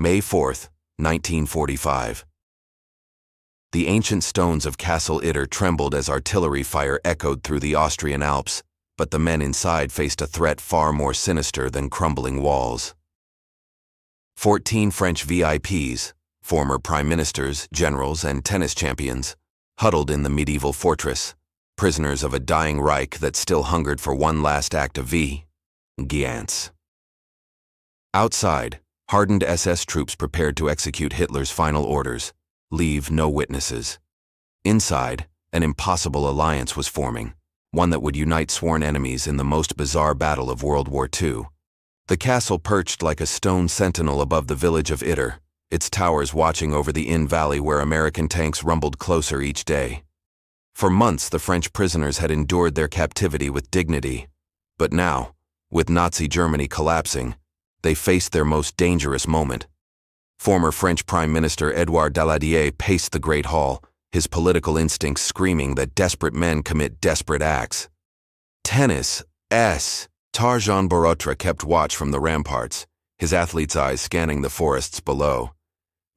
May 4th, 1945. The ancient stones of Castle Itter trembled as artillery fire echoed through the Austrian Alps, but the men inside faced a threat far more sinister than crumbling walls. 14 French VIPs, former prime ministers, generals, and tennis champions, huddled in the medieval fortress, prisoners of a dying Reich that still hungered for one last act of vengeance. Outside, hardened SS troops prepared to execute Hitler's final orders: leave no witnesses. Inside, an impossible alliance was forming, one that would unite sworn enemies in the most bizarre battle of World War II. The castle perched like a stone sentinel above the village of Itter, its towers watching over the Inn Valley where American tanks rumbled closer each day. For months, the French prisoners had endured their captivity with dignity, but now, with Nazi Germany collapsing, they faced their most dangerous moment. Former French Prime Minister Édouard Daladier paced the Great Hall, his political instincts screaming that desperate men commit desperate acts. Tennis Tar Jean Borotra kept watch from the ramparts, his athlete's eyes scanning the forests below.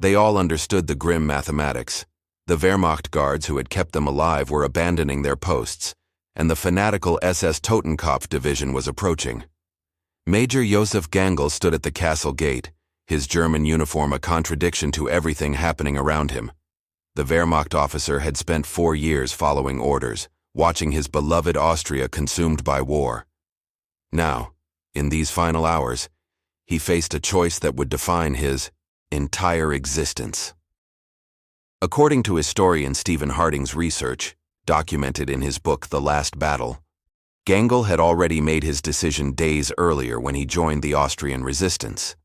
They all understood the grim mathematics. The Wehrmacht guards who had kept them alive were abandoning their posts, and the fanatical SS Totenkopf division was approaching. Major Josef Gangl stood at the castle gate, his German uniform a contradiction to everything happening around him. The Wehrmacht officer had spent 4 years following orders, watching his beloved Austria consumed by war. Now, in these final hours, he faced a choice that would define his entire existence. According to historian Stephen Harding's research, documented in his book The Last Battle, Gangl had already made his decision days earlier when he joined the Austrian resistance.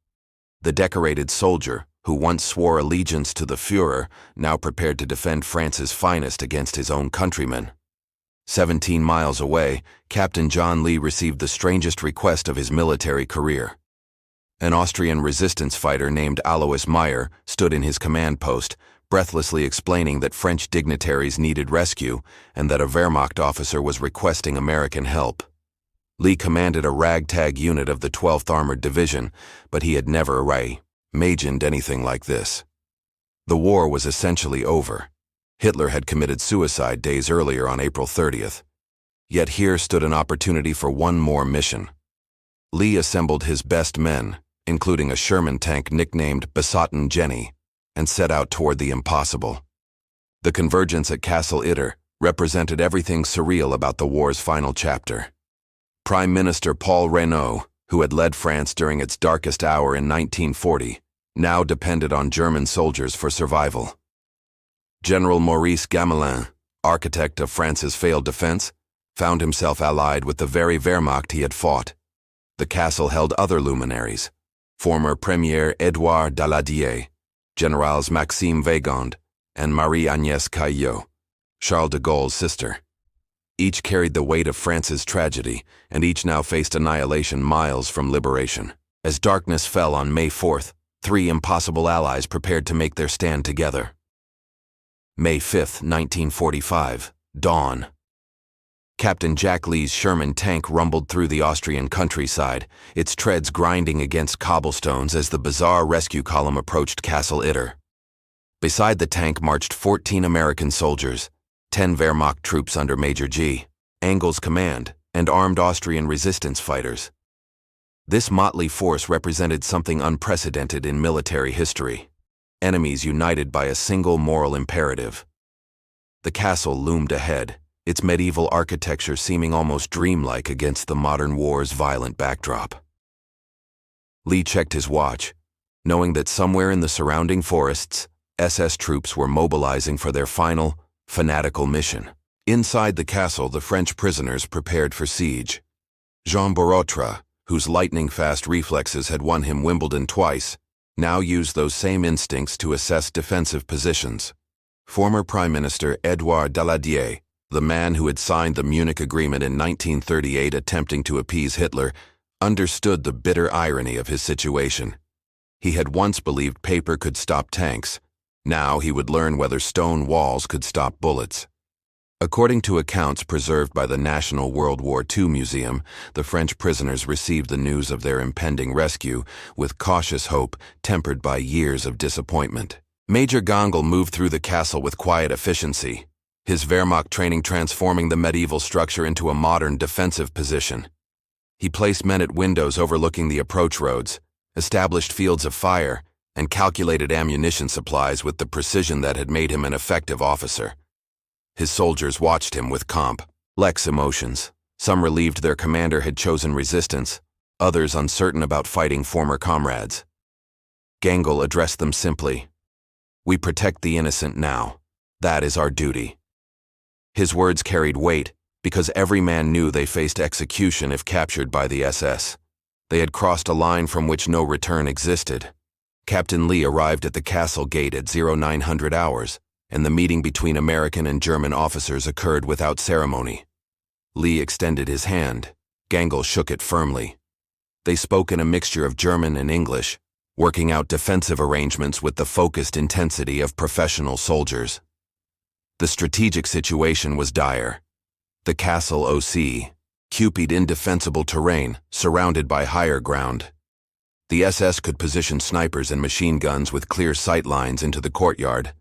The decorated soldier, who once swore allegiance to the Führer, now prepared to defend France's finest against his own countrymen. 17 miles away, Captain John Lee received the strangest request of his military career. An Austrian resistance fighter named Alois Meyer stood in his command post, breathlessly explaining that French dignitaries needed rescue and that a Wehrmacht officer was requesting American help. Lee commanded a ragtag unit of the 12th Armored Division, but he had never imagined anything like this. The war was essentially over. Hitler had committed suicide days earlier on April 30th. Yet here stood an opportunity for one more mission. Lee assembled his best men, including a Sherman tank nicknamed Besotten Jenny, and set out toward the impossible. The convergence at Castle Itter represented everything surreal about the war's final chapter. Prime Minister Paul Reynaud, who had led France during its darkest hour in 1940, now depended on German soldiers for survival. General Maurice Gamelin, architect of France's failed defense, found himself allied with the very Wehrmacht he had fought. The castle held other luminaries: former Premier Édouard Daladier, Generals Maxime Weygand, and Marie-Agnès Caillot, Charles de Gaulle's sister. Each carried the weight of France's tragedy, and each now faced annihilation miles from liberation. As darkness fell on May 4th, 3 impossible allies prepared to make their stand together. May 5th, 1945, dawn. Captain Jack Lee's Sherman tank rumbled through the Austrian countryside, its treads grinding against cobblestones as the bizarre rescue column approached Castle Itter. Beside the tank marched 14 American soldiers, 10 Wehrmacht troops under Major G. Engel's command, and armed Austrian resistance fighters. This motley force represented something unprecedented in military history: enemies united by a single moral imperative. The castle loomed ahead, its medieval architecture seeming almost dreamlike against the modern war's violent backdrop. Lee checked his watch, knowing that somewhere in the surrounding forests, SS troops were mobilizing for their final, fanatical mission. Inside the castle, the French prisoners prepared for siege. Jean Borotra, whose lightning-fast reflexes had won him Wimbledon twice, now used those same instincts to assess defensive positions. Former Prime Minister Édouard Daladier, the man who had signed the Munich Agreement in 1938 attempting to appease Hitler, understood the bitter irony of his situation. He had once believed paper could stop tanks. Now he would learn whether stone walls could stop bullets. According to accounts preserved by the National World War II Museum, the French prisoners received the news of their impending rescue with cautious hope tempered by years of disappointment. Major Gangl moved through the castle with quiet efficiency, his Wehrmacht training transforming the medieval structure into a modern defensive position. He placed men at windows overlooking the approach roads, established fields of fire, and calculated ammunition supplies with the precision that had made him an effective officer. His soldiers watched him with complex emotions. Some relieved their commander had chosen resistance, others uncertain about fighting former comrades. Gangl addressed them simply. "We protect the innocent now. That is our duty." His words carried weight because every man knew they faced execution if captured by the SS. They had crossed a line from which no return existed. Captain Lee arrived at the castle gate at 0900 hours, and the meeting between American and German officers occurred without ceremony. Lee extended his hand. Gangl shook it firmly. They spoke in a mixture of German and English, working out defensive arrangements with the focused intensity of professional soldiers. The strategic situation was dire. The castle occupied indefensible terrain, surrounded by higher ground. The SS could position snipers and machine guns with clear sight lines into the courtyard.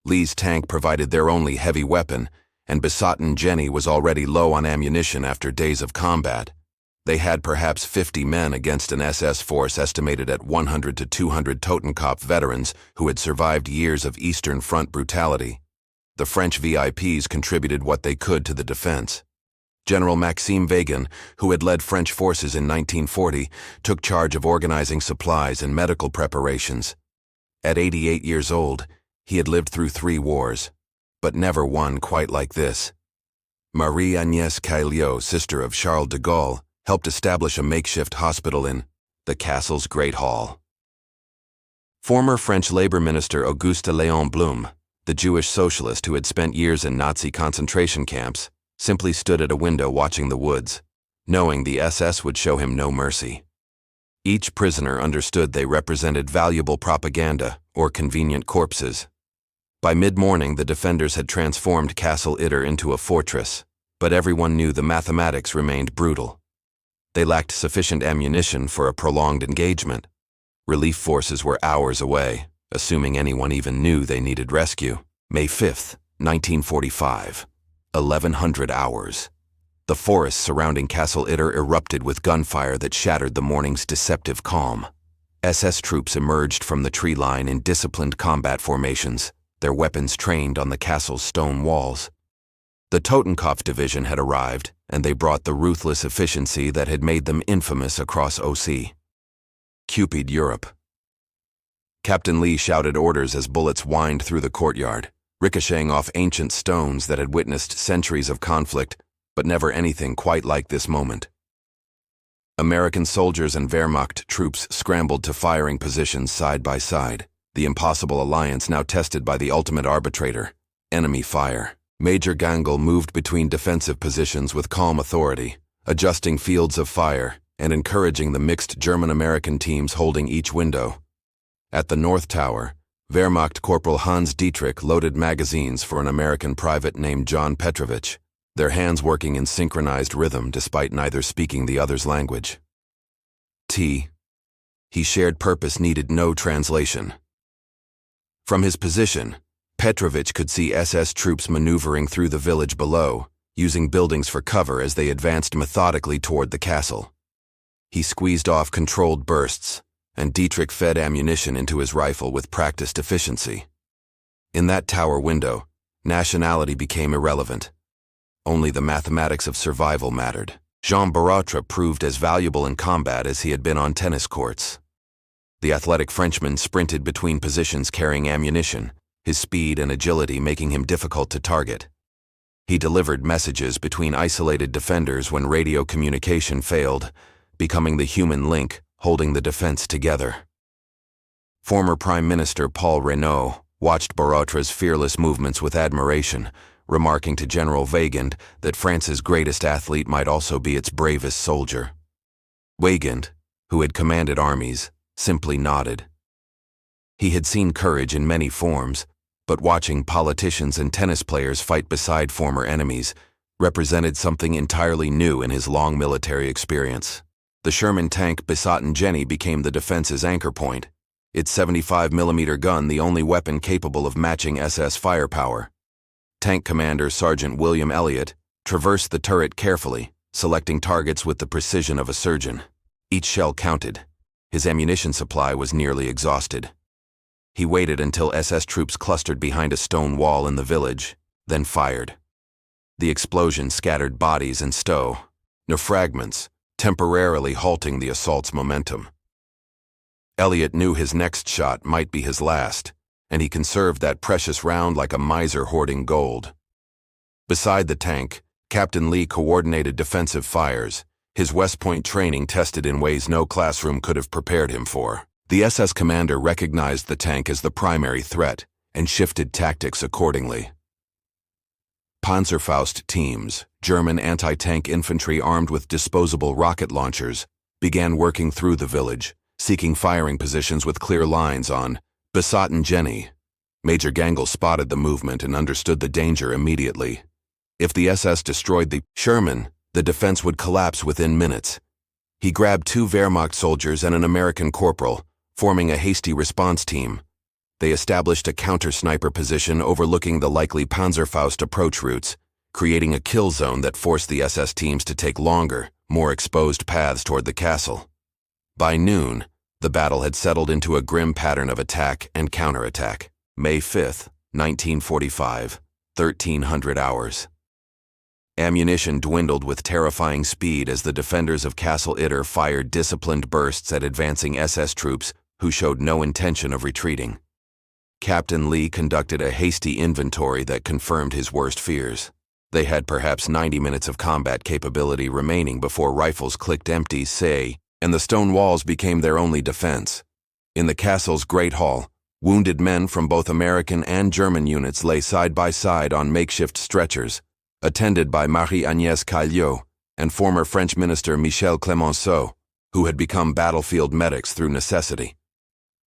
Lee's tank provided their only heavy weapon, and besotten Jenny was already low on ammunition after days of combat. They had perhaps 50 men against an SS force estimated at 100 to 200 Totenkopf veterans who had survived years of Eastern Front brutality. The French VIPs contributed what they could to the defense. General Maxime Weygand, who had led French forces in 1940, took charge of organizing supplies and medical preparations. At 88 years old, he had lived through 3 wars, but never one quite like this. Marie-Agnès Caillot, sister of Charles de Gaulle, helped establish a makeshift hospital in the castle's Great Hall. Former French Labor Minister Auguste Léon Blum, the Jewish socialist who had spent years in Nazi concentration camps, simply stood at a window watching the woods, knowing the SS would show him no mercy. Each prisoner understood they represented valuable propaganda or convenient corpses. By mid-morning, the defenders had transformed Castle Itter into a fortress, but everyone knew the mathematics remained brutal. They lacked sufficient ammunition for a prolonged engagement. Relief forces were hours away, assuming anyone even knew they needed rescue. May 5, 1945. 1100 hours. The forests surrounding Castle Itter erupted with gunfire that shattered the morning's deceptive calm. SS troops emerged from the tree line in disciplined combat formations, their weapons trained on the castle's stone walls. The Totenkopf division had arrived, and they brought the ruthless efficiency that had made them infamous across Cupid Europe. Captain Lee shouted orders as bullets whined through the courtyard, ricocheting off ancient stones that had witnessed centuries of conflict, but never anything quite like this moment. American soldiers and Wehrmacht troops scrambled to firing positions side by side, the impossible alliance now tested by the ultimate arbitrator, enemy fire. Major Gangl moved between defensive positions with calm authority, adjusting fields of fire and encouraging the mixed German-American teams holding each window. At the North Tower, Wehrmacht Corporal Hans Dietrich loaded magazines for an American private named John Petrovich, their hands working in synchronized rhythm despite neither speaking the other's language. He shared purpose needed no translation. From his position, Petrovich could see SS troops maneuvering through the village below, using buildings for cover as they advanced methodically toward the castle. He squeezed off controlled bursts, and Dietrich fed ammunition into his rifle with practiced efficiency. In that tower window, nationality became irrelevant. Only the mathematics of survival mattered. Jean Baratre proved as valuable in combat as he had been on tennis courts. The athletic Frenchman sprinted between positions carrying ammunition, his speed and agility making him difficult to target. He delivered messages between isolated defenders when radio communication failed, becoming the human link holding the defense together. Former Prime Minister Paul Reynaud watched Baratre's fearless movements with admiration, remarking to General Weygand that France's greatest athlete might also be its bravest soldier. Weygand, who had commanded armies, simply nodded. He had seen courage in many forms, but watching politicians and tennis players fight beside former enemies represented something entirely new in his long military experience. The Sherman tank Besatten Jenny became the defense's anchor point, its 75mm gun the only weapon capable of matching SS firepower. Tank Commander Sergeant William Elliott traversed the turret carefully, selecting targets with the precision of a surgeon. Each shell counted. His ammunition supply was nearly exhausted. He waited until SS troops clustered behind a stone wall in the village, then fired. The explosion scattered bodies and no fragments, temporarily halting the assault's momentum. Elliott knew his next shot might be his last, and he conserved that precious round like a miser hoarding gold. Beside the tank, Captain Lee coordinated defensive fires, his West Point training tested in ways no classroom could have prepared him for. The SS commander recognized the tank as the primary threat and shifted tactics accordingly. Panzerfaust teams, German anti-tank infantry armed with disposable rocket launchers, began working through the village, seeking firing positions with clear lines on Besatten Jenny. Major Gangl spotted the movement and understood the danger immediately. If the SS destroyed the Sherman, the defense would collapse within minutes. He grabbed 2 Wehrmacht soldiers and an American corporal, forming a hasty response team. They established a counter-sniper position overlooking the likely Panzerfaust approach routes, creating a kill zone that forced the SS teams to take longer, more exposed paths toward the castle. By noon, the battle had settled into a grim pattern of attack and counterattack. May 5, 1945, 1300 hours. Ammunition dwindled with terrifying speed as the defenders of Castle Itter fired disciplined bursts at advancing SS troops who showed no intention of retreating. Captain Lee conducted a hasty inventory that confirmed his worst fears. They had perhaps 90 minutes of combat capability remaining before rifles clicked empty, and the stone walls became their only defense. In the castle's Great Hall, wounded men from both American and German units lay side by side on makeshift stretchers, attended by Marie-Agnès Caillot and former French minister Michel Clemenceau, who had become battlefield medics through necessity.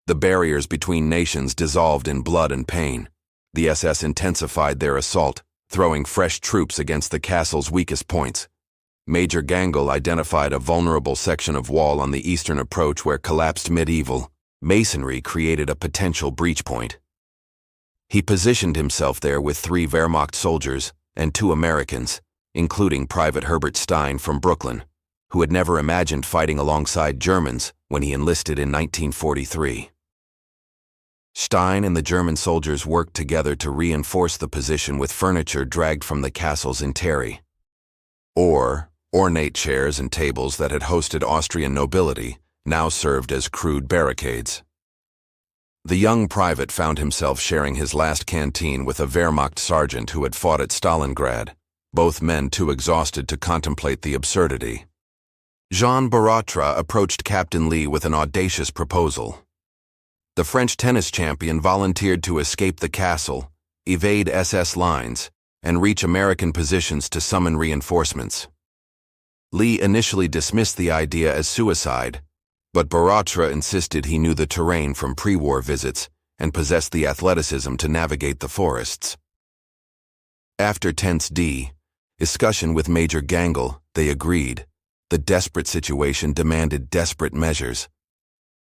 The barriers between nations dissolved in blood and pain. The SS intensified their assault, throwing fresh troops against the castle's weakest points. Major Gangl identified a vulnerable section of wall on the eastern approach where collapsed medieval masonry created a potential breach point. He positioned himself there with 3 Wehrmacht soldiers and 2 Americans, including Private Herbert Stein from Brooklyn, who had never imagined fighting alongside Germans when he enlisted in 1943. Stein and the German soldiers worked together to reinforce the position with furniture dragged from the castle's interior. Ornate chairs and tables that had hosted Austrian nobility now served as crude barricades. The young private found himself sharing his last canteen with a Wehrmacht sergeant who had fought at Stalingrad, both men too exhausted to contemplate the absurdity. Jean Baratra approached Captain Lee with an audacious proposal. The French tennis champion volunteered to escape the castle, evade SS lines, and reach American positions to summon reinforcements. Lee initially dismissed the idea as suicide, but Baratra insisted he knew the terrain from pre-war visits and possessed the athleticism to navigate the forests. After tense discussion with Major Gangl, they agreed. The desperate situation demanded desperate measures.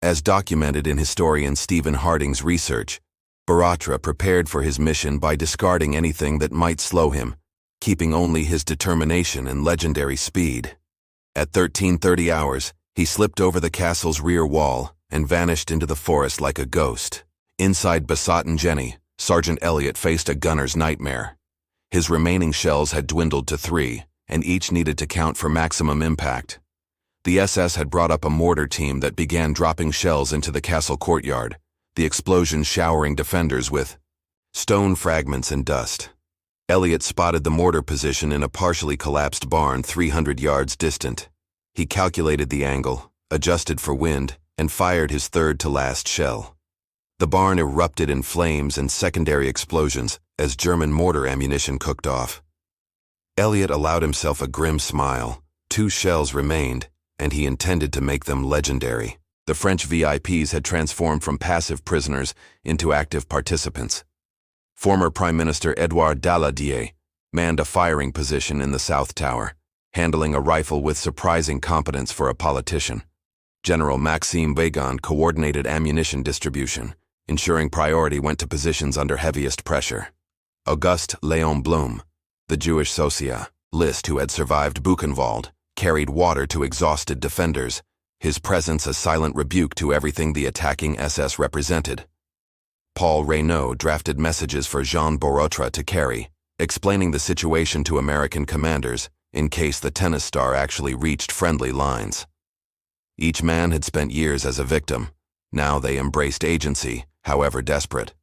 As documented in historian Stephen Harding's research, Baratra prepared for his mission by discarding anything that might slow him, keeping only his determination and legendary speed. At 13:30 hours, he slipped over the castle's rear wall and vanished into the forest like a ghost. Inside Besatten Jenny, Sergeant Elliott faced a gunner's nightmare. His remaining shells had dwindled to 3, and each needed to count for maximum impact. The SS had brought up a mortar team that began dropping shells into the castle courtyard, the explosion showering defenders with stone fragments and dust. Elliott spotted the mortar position in a partially collapsed barn 300 yards distant. He calculated the angle, adjusted for wind, and fired his third-to-last shell. The barn erupted in flames and secondary explosions as German mortar ammunition cooked off. Elliott allowed himself a grim smile. 2 shells remained, and he intended to make them legendary. The French VIPs had transformed from passive prisoners into active participants. Former Prime Minister Edouard Daladier manned a firing position in the South Tower, handling a rifle with surprising competence for a politician. General Maxime Wehrmacht coordinated ammunition distribution, ensuring priority went to positions under heaviest pressure. Auguste Léon Blum, the Jewish socialist who had survived Buchenwald, carried water to exhausted defenders, his presence a silent rebuke to everything the attacking SS represented. Paul Reynaud drafted messages for Jean Borotra to carry, explaining the situation to American commanders in case the tennis star actually reached friendly lines. Each man had spent years as a victim. Now they embraced agency, however desperate.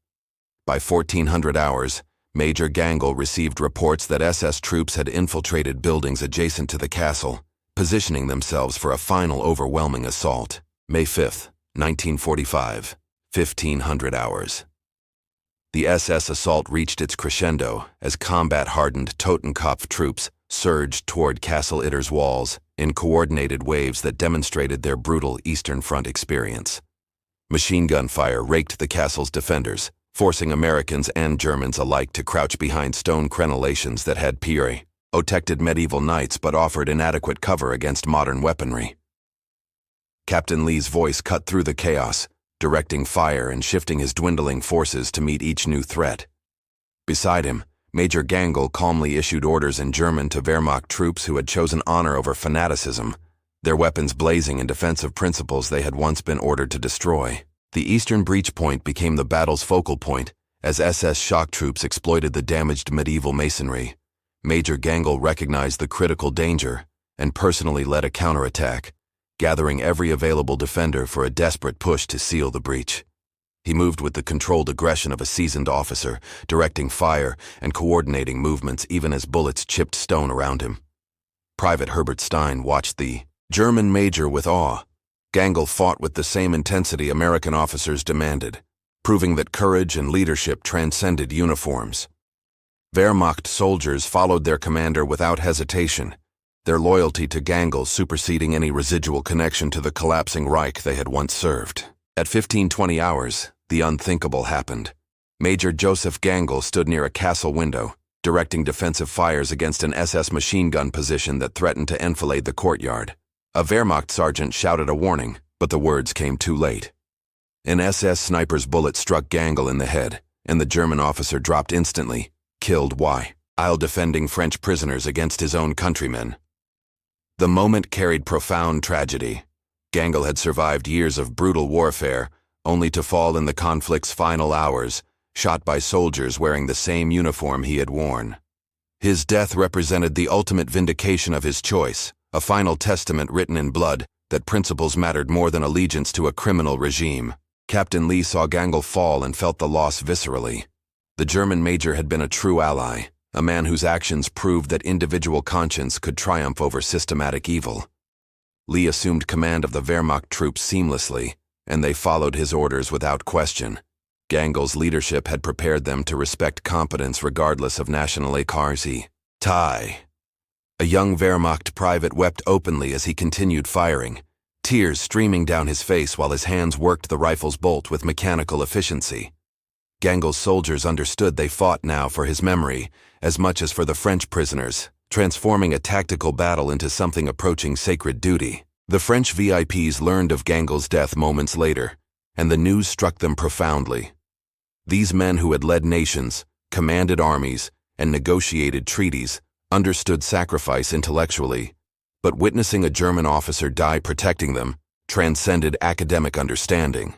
By 1400 hours, Major Gangel received reports that SS troops had infiltrated buildings adjacent to the castle, positioning themselves for a final overwhelming assault. May 5, 1945, 1500 hours. The SS assault reached its crescendo as combat-hardened Totenkopf troops surged toward Castle Itter's walls in coordinated waves that demonstrated their brutal Eastern Front experience. Machine gun fire raked the castle's defenders, forcing Americans and Germans alike to crouch behind stone crenellations that had protected medieval knights but offered inadequate cover against modern weaponry. Captain Lee's voice cut through the chaos, directing fire and shifting his dwindling forces to meet each new threat. Beside him, Major Gangel calmly issued orders in German to Wehrmacht troops who had chosen honor over fanaticism, their weapons blazing in defense of principles they had once been ordered to destroy. The eastern breach point became the battle's focal point as SS shock troops exploited the damaged medieval masonry. Major Gangel recognized the critical danger and personally led a counterattack, gathering every available defender for a desperate push to seal the breach. He moved with the controlled aggression of a seasoned officer, directing fire and coordinating movements even as bullets chipped stone around him. Private Herbert Stein watched the German major with awe. Gangel fought with the same intensity American officers demanded, proving that courage and leadership transcended uniforms. Wehrmacht soldiers followed their commander without hesitation, their loyalty to Gangel superseding any residual connection to the collapsing Reich they had once served. At 1520 hours, the unthinkable happened. Major Joseph Gangel stood near a castle window, directing defensive fires against an SS machine gun position that threatened to enfilade the courtyard. A Wehrmacht sergeant shouted a warning, but the words came too late. An SS sniper's bullet struck Gangel in the head, and the German officer dropped instantly, killed while defending French prisoners against his own countrymen. The moment carried profound tragedy. Gangel had survived years of brutal warfare, only to fall in the conflict's final hours, shot by soldiers wearing the same uniform he had worn. His death represented the ultimate vindication of his choice, a final testament written in blood that principles mattered more than allegiance to a criminal regime. Captain Lee saw Gangel fall and felt the loss viscerally. The German major had been a true ally, a man whose actions proved that individual conscience could triumph over systematic evil. Lee assumed command of the Wehrmacht troops seamlessly, and they followed his orders without question. Gangel's leadership had prepared them to respect competence regardless of nationality. A young Wehrmacht private wept openly as he continued firing, tears streaming down his face while his hands worked the rifle's bolt with mechanical efficiency. Gangel's soldiers understood they fought now for his memory, as much as for the French prisoners, transforming a tactical battle into something approaching sacred duty. The French VIPs learned of Gangel's death moments later, and the news struck them profoundly. These men who had led nations, commanded armies, and negotiated treaties understood sacrifice intellectually, but witnessing a German officer die protecting them transcended academic understanding.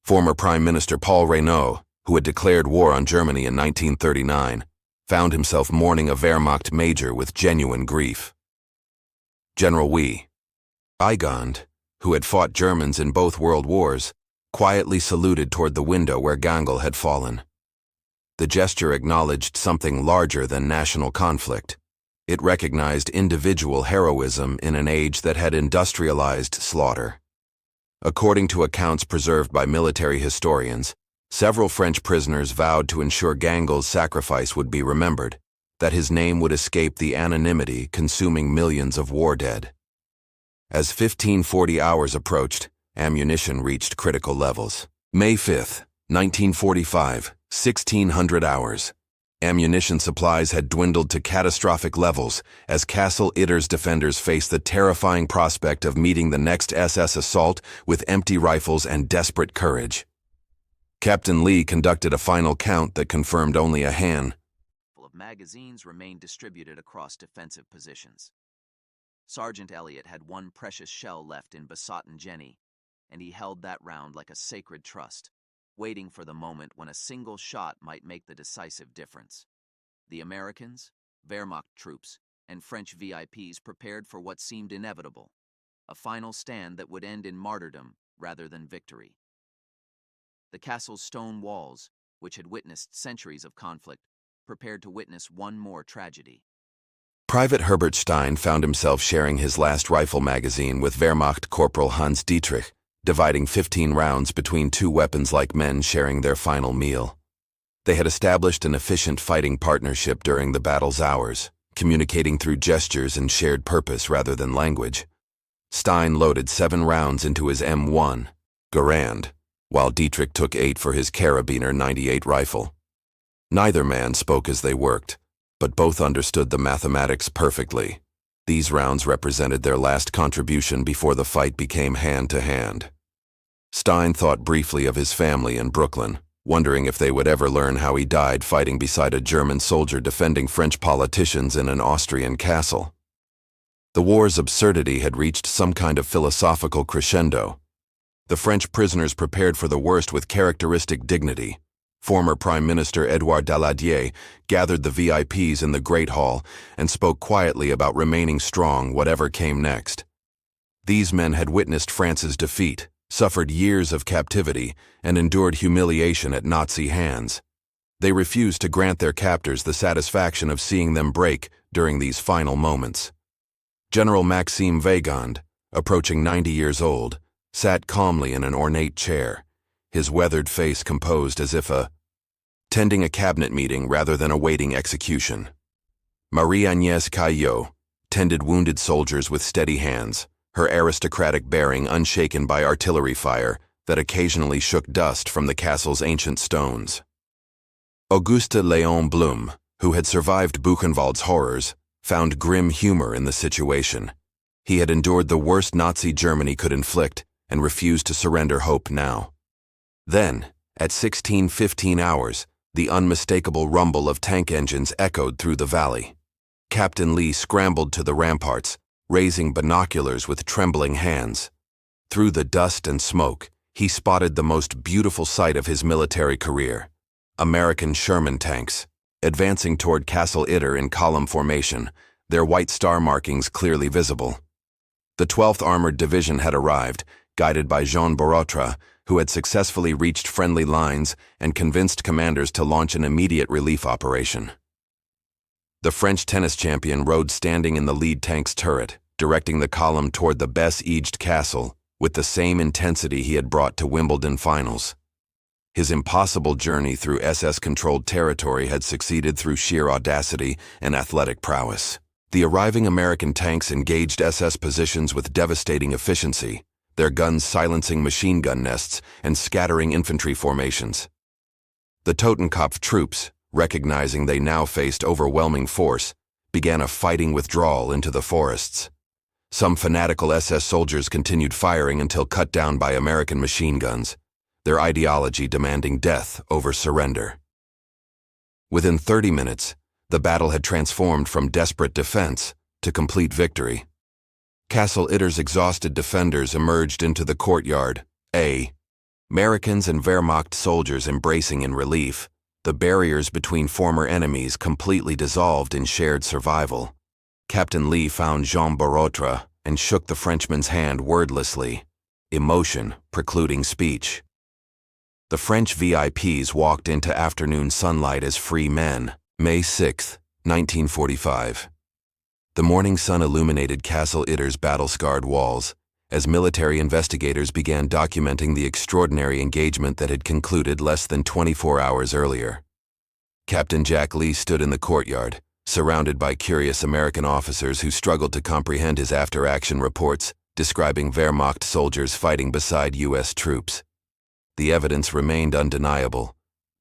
Former Prime Minister Paul Reynaud, who had declared war on Germany in 1939, found himself mourning a Wehrmacht major with genuine grief. General U.S.And, who had fought Germans in both world wars, quietly saluted toward the window where Gangel had fallen. The gesture acknowledged something larger than national conflict. It recognized individual heroism in an age that had industrialized slaughter. According to accounts preserved by military historians, several French prisoners vowed to ensure Gangel's sacrifice would be remembered, that his name would escape the anonymity consuming millions of war dead. As 1540 hours approached, ammunition reached critical levels. May 5, 1945, 1600 hours. Ammunition supplies had dwindled to catastrophic levels as Castle Itter's defenders faced the terrifying prospect of meeting the next SS assault with empty rifles and desperate courage. Captain Lee conducted a final count that confirmed only a handful of magazines remained distributed across defensive positions. Sergeant Elliott had one precious shell left in Besotten Jenny, and he held that round like a sacred trust, waiting for the moment when a single shot might make the decisive difference. The Americans, Wehrmacht troops, and French VIPs prepared for what seemed inevitable, a final stand that would end in martyrdom rather than victory. The castle's stone walls, which had witnessed centuries of conflict, prepared to witness one more tragedy. Private Herbert Stein found himself sharing his last rifle magazine with Wehrmacht Corporal Hans Dietrich, dividing 15 rounds between two weapons-like men sharing their final meal. They had established an efficient fighting partnership during the battle's hours, communicating through gestures and shared purpose rather than language. Stein loaded 7 rounds into his M1, Garand, while Dietrich took 8 for his Karabiner 98 rifle. Neither man spoke as they worked, but both understood the mathematics perfectly. These rounds represented their last contribution before the fight became hand-to-hand. Stein thought briefly of his family in Brooklyn, wondering if they would ever learn how he died fighting beside a German soldier defending French politicians in an Austrian castle. The war's absurdity had reached some kind of philosophical crescendo. The French prisoners prepared for the worst with characteristic dignity. Former Prime Minister Edouard Daladier gathered the VIPs in the Great Hall and spoke quietly about remaining strong whatever came next. These men had witnessed France's defeat, suffered years of captivity, and endured humiliation at Nazi hands. They refused to grant their captors the satisfaction of seeing them break during these final moments. General Maxime Weygand, approaching 90 years old, sat calmly in an ornate chair, his weathered face composed as if attending a cabinet meeting rather than awaiting execution. Marie-Agnès Caillot tended wounded soldiers with steady hands, her aristocratic bearing unshaken by artillery fire that occasionally shook dust from the castle's ancient stones. Auguste Léon Blum, who had survived Buchenwald's horrors, found grim humor in the situation. He had endured the worst Nazi Germany could inflict and refused to surrender hope now. Then, at 16:15 hours, the unmistakable rumble of tank engines echoed through the valley. Captain Lee scrambled to the ramparts, raising binoculars with trembling hands. Through the dust and smoke, he spotted the most beautiful sight of his military career: American Sherman tanks, advancing toward Castle Itter in column formation, their white star markings clearly visible. The 12th Armored Division had arrived, guided by Jean Borotra, who had successfully reached friendly lines and convinced commanders to launch an immediate relief operation. The French tennis champion rode standing in the lead tank's turret, directing the column toward the besieged castle with the same intensity he had brought to Wimbledon finals. His impossible journey through SS-controlled territory had succeeded through sheer audacity and athletic prowess. The arriving American tanks engaged SS positions with devastating efficiency, their guns silencing machine gun nests and scattering infantry formations. The Totenkopf troops, recognizing they now faced overwhelming force, began a fighting withdrawal into the forests. Some fanatical SS soldiers continued firing until cut down by American machine guns, their ideology demanding death over surrender. Within 30 minutes, the battle had transformed from desperate defense to complete victory. Castle Itter's exhausted defenders emerged into the courtyard, Americans and Wehrmacht soldiers embracing in relief, the barriers between former enemies completely dissolved in shared survival. Captain Lee found Jean Borotra and shook the Frenchman's hand wordlessly, emotion precluding speech. The French VIPs walked into afternoon sunlight as free men, May 6, 1945. The morning sun illuminated Castle Itter's battle-scarred walls as military investigators began documenting the extraordinary engagement that had concluded less than 24 hours earlier. Captain Jack Lee stood in the courtyard, surrounded by curious American officers who struggled to comprehend his after-action reports describing Wehrmacht soldiers fighting beside U.S. troops. The evidence remained undeniable.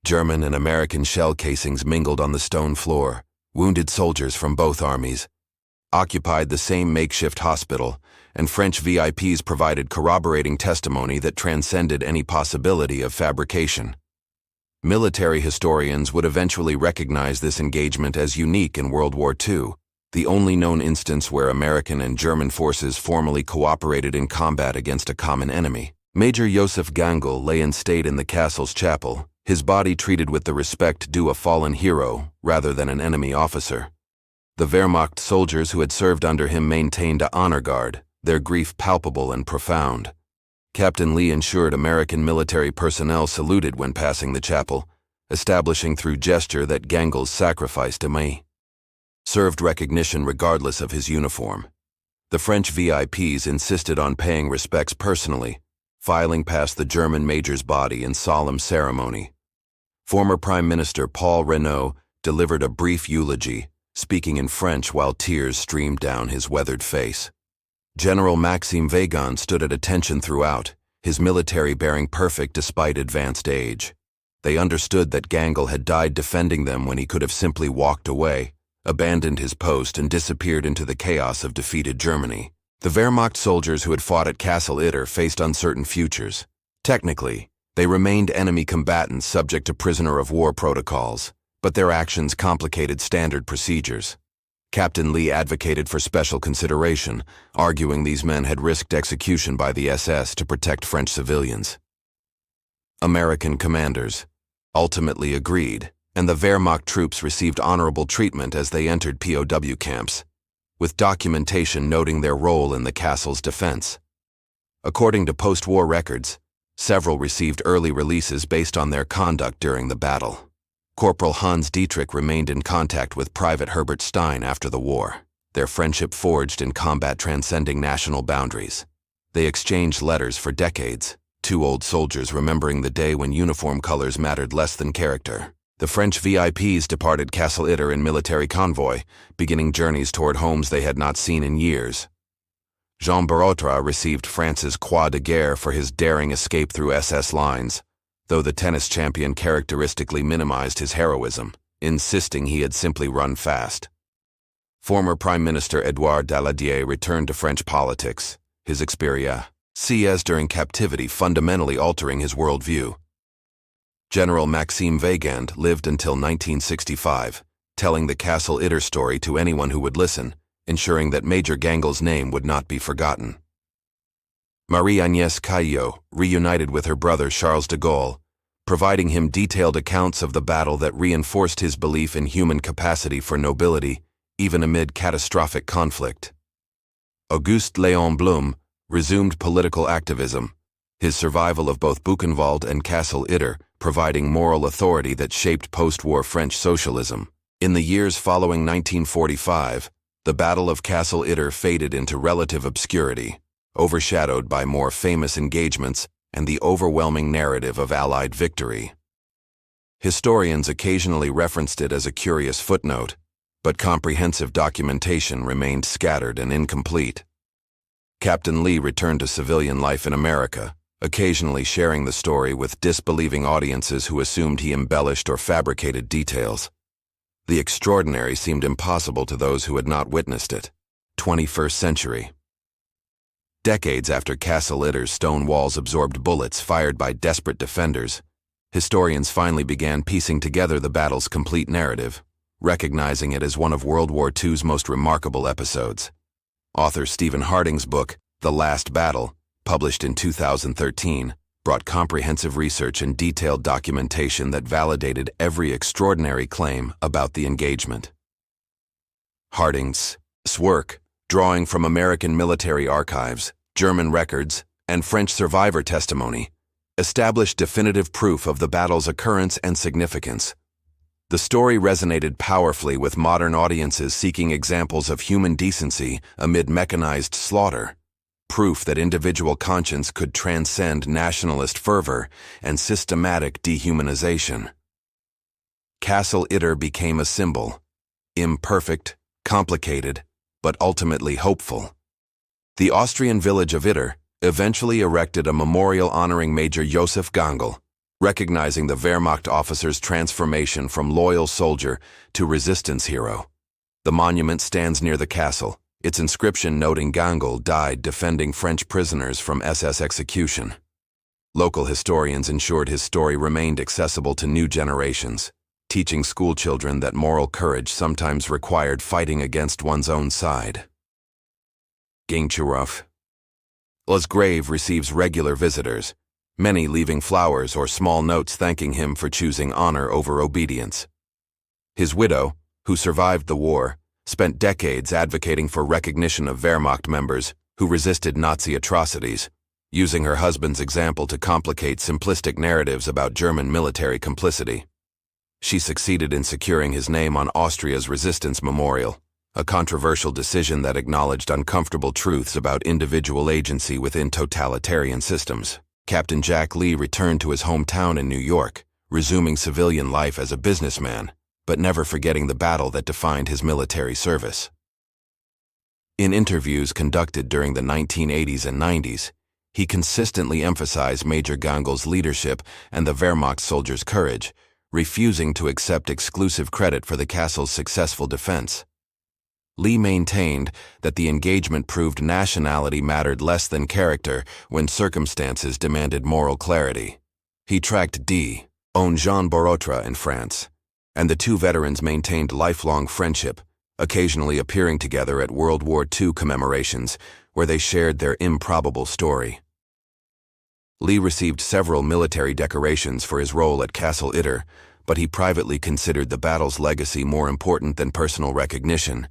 German and American shell casings mingled on the stone floor. Wounded soldiers from both armies occupied the same makeshift hospital, and French VIPs provided corroborating testimony that transcended any possibility of fabrication. Military historians would eventually recognize this engagement as unique in World War II, the only known instance where American and German forces formally cooperated in combat against a common enemy. Major Joseph Gangl lay in state in the castle's chapel, his body treated with the respect due a fallen hero rather than an enemy officer. The Wehrmacht soldiers who had served under him maintained a honor guard, their grief palpable and profound. Captain Lee ensured American military personnel saluted when passing the chapel, establishing through gesture that Gangl's sacrifice to me served recognition regardless of his uniform. The French VIPs insisted on paying respects personally, filing past the German major's body in solemn ceremony. Former Prime Minister Paul Reynaud delivered a brief eulogy, speaking in French while tears streamed down his weathered face. General Maxime Wehrmacht stood at attention throughout, his military bearing perfect despite advanced age. They understood that Gangl had died defending them when he could have simply walked away, abandoned his post, and disappeared into the chaos of defeated Germany. The Wehrmacht soldiers who had fought at Castle Itter faced uncertain futures. Technically, they remained enemy combatants subject to prisoner of war protocols, but their actions complicated standard procedures. Captain Lee advocated for special consideration, arguing these men had risked execution by the SS to protect French civilians. American commanders ultimately agreed, and the Wehrmacht troops received honorable treatment as they entered POW camps, with documentation noting their role in the castle's defense. According to post-war records, several received early releases based on their conduct during the battle. Corporal Hans Dietrich remained in contact with Private Herbert Stein after the war, their friendship forged in combat transcending national boundaries. They exchanged letters for decades, two old soldiers remembering the day when uniform colors mattered less than character. The French VIPs departed Castle Itter in military convoy, beginning journeys toward homes they had not seen in years. Jean Barotra received France's Croix de Guerre for his daring escape through SS lines, though the tennis champion characteristically minimized his heroism, insisting he had simply run fast. Former Prime Minister Édouard Daladier returned to French politics, his experiences during captivity fundamentally altering his worldview. General Maxime Wehrmacht lived until 1965, telling the Castle Itter story to anyone who would listen, ensuring that Major Gangl's name would not be forgotten. Marie-Agnès Caillot reunited with her brother Charles de Gaulle, providing him detailed accounts of the battle that reinforced his belief in human capacity for nobility, even amid catastrophic conflict. Auguste Léon Blum resumed political activism, his survival of both Buchenwald and Castle Itter providing moral authority that shaped post-war French socialism. In the years following 1945, the Battle of Castle Itter faded into relative obscurity, overshadowed by more famous engagements and the overwhelming narrative of Allied victory. Historians occasionally referenced it as a curious footnote, but comprehensive documentation remained scattered and incomplete. Captain Lee returned to civilian life in America, occasionally sharing the story with disbelieving audiences who assumed he embellished or fabricated details. The extraordinary seemed impossible to those who had not witnessed it. 21st century. Decades after Castle Itter's stone walls absorbed bullets fired by desperate defenders, historians finally began piecing together the battle's complete narrative, recognizing it as one of World War II's most remarkable episodes. Author Stephen Harding's book, The Last Battle, published in 2013, brought comprehensive research and detailed documentation that validated every extraordinary claim about the engagement. Harding's work, drawing from American military archives, German records, and French survivor testimony, established definitive proof of the battle's occurrence and significance. The story resonated powerfully with modern audiences seeking examples of human decency amid mechanized slaughter, proof that individual conscience could transcend nationalist fervor and systematic dehumanization. Castle Itter became a symbol, imperfect, complicated, but ultimately hopeful. The Austrian village of Itter, eventually erected a memorial honoring Major Josef Gangl, recognizing the Wehrmacht officer's transformation from loyal soldier to resistance hero. The monument stands near the castle, its inscription noting Gangl died defending French prisoners from SS execution. Local historians ensured his story remained accessible to new generations, teaching schoolchildren that moral courage sometimes required fighting against one's own side. Gangchurov. La's grave receives regular visitors, many leaving flowers or small notes thanking him for choosing honor over obedience. His widow, who survived the war, spent decades advocating for recognition of Wehrmacht members who resisted Nazi atrocities, using her husband's example to complicate simplistic narratives about German military complicity. She succeeded in securing his name on Austria's Resistance Memorial, a controversial decision that acknowledged uncomfortable truths about individual agency within totalitarian systems. Captain Jack Lee returned to his hometown in New York, resuming civilian life as a businessman, but never forgetting the battle that defined his military service. In interviews conducted during the 1980s and 90s, he consistently emphasized Major Gangl's leadership and the Wehrmacht soldiers' courage, refusing to accept exclusive credit for the castle's successful defense. Lee maintained that the engagement proved nationality mattered less than character when circumstances demanded moral clarity. He tracked Jean Borotra in France, and the two veterans maintained lifelong friendship, occasionally appearing together at World War II commemorations where they shared their improbable story. Lee received several military decorations for his role at Castle Itter, but he privately considered the battle's legacy more important than personal recognition.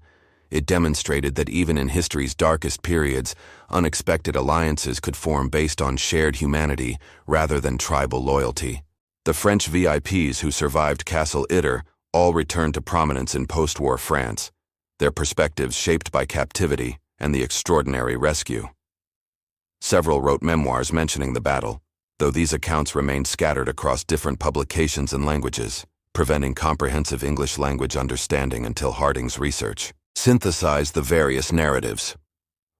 It demonstrated that even in history's darkest periods, unexpected alliances could form based on shared humanity rather than tribal loyalty. The French VIPs who survived Castle Itter all returned to prominence in post-war France, their perspectives shaped by captivity and the extraordinary rescue. Several wrote memoirs mentioning the battle, though these accounts remained scattered across different publications and languages, preventing comprehensive English language understanding until Harding's research synthesized the various narratives.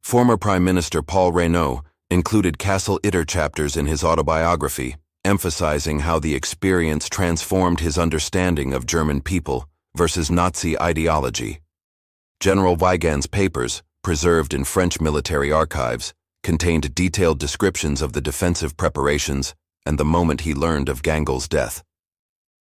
Former Prime Minister Paul Reynaud included Castle Itter chapters in his autobiography, emphasizing how the experience transformed his understanding of German people versus Nazi ideology. General Weygand's papers, preserved in French military archives, contained detailed descriptions of the defensive preparations and the moment he learned of Gangl's death.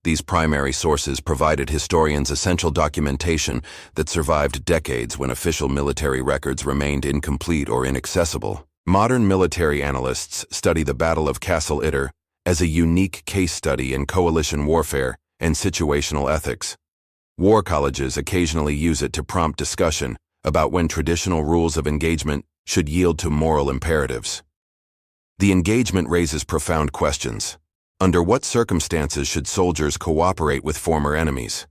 These primary sources provided historians essential documentation that survived decades when official military records remained incomplete or inaccessible. Modern military analysts study the Battle of Castle Itter as a unique case study in coalition warfare and situational ethics. War colleges occasionally use it to prompt discussion about when traditional rules of engagement should yield to moral imperatives. The engagement raises profound questions. Under what circumstances should soldiers cooperate with former enemies?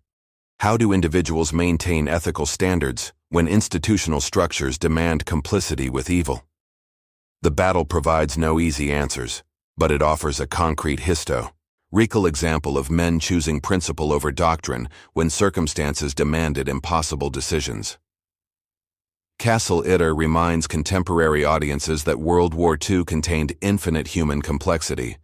How do individuals maintain ethical standards when institutional structures demand complicity with evil? The battle provides no easy answers, but it offers a concrete historical example of men choosing principle over doctrine when circumstances demanded impossible decisions. Castle Itter reminds contemporary audiences that World War II contained infinite human complexity,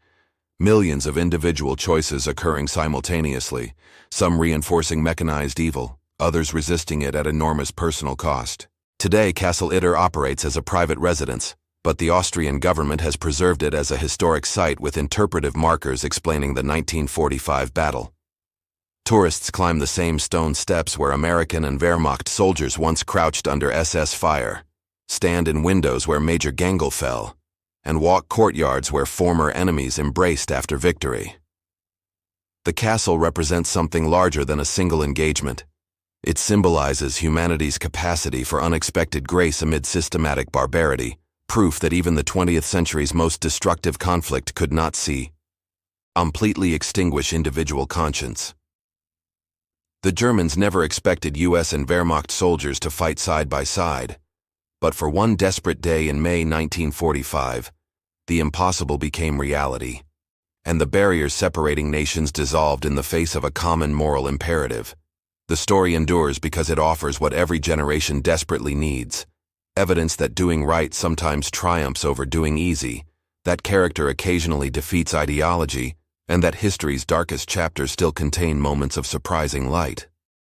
millions of individual choices occurring simultaneously, some reinforcing mechanized evil, others resisting it at enormous personal cost. Today, Castle Itter operates as a private residence, but the Austrian government has preserved it as a historic site with interpretive markers explaining the 1945 battle. Tourists climb the same stone steps where American and Wehrmacht soldiers once crouched under SS fire, stand in windows where Major Gangl fell, and walk courtyards where former enemies embraced after victory. The castle represents something larger than a single engagement. It symbolizes humanity's capacity for unexpected grace amid systematic barbarity, proof that even the 20th century's most destructive conflict could not completely extinguish individual conscience. The Germans never expected U.S. and Wehrmacht soldiers to fight side by side, but for one desperate day in May 1945, the impossible became reality, and the barriers separating nations dissolved in the face of a common moral imperative. The story endures because it offers what every generation desperately needs: evidence that doing right sometimes triumphs over doing easy, that character occasionally defeats ideology, and that history's darkest chapters still contain moments of surprising light.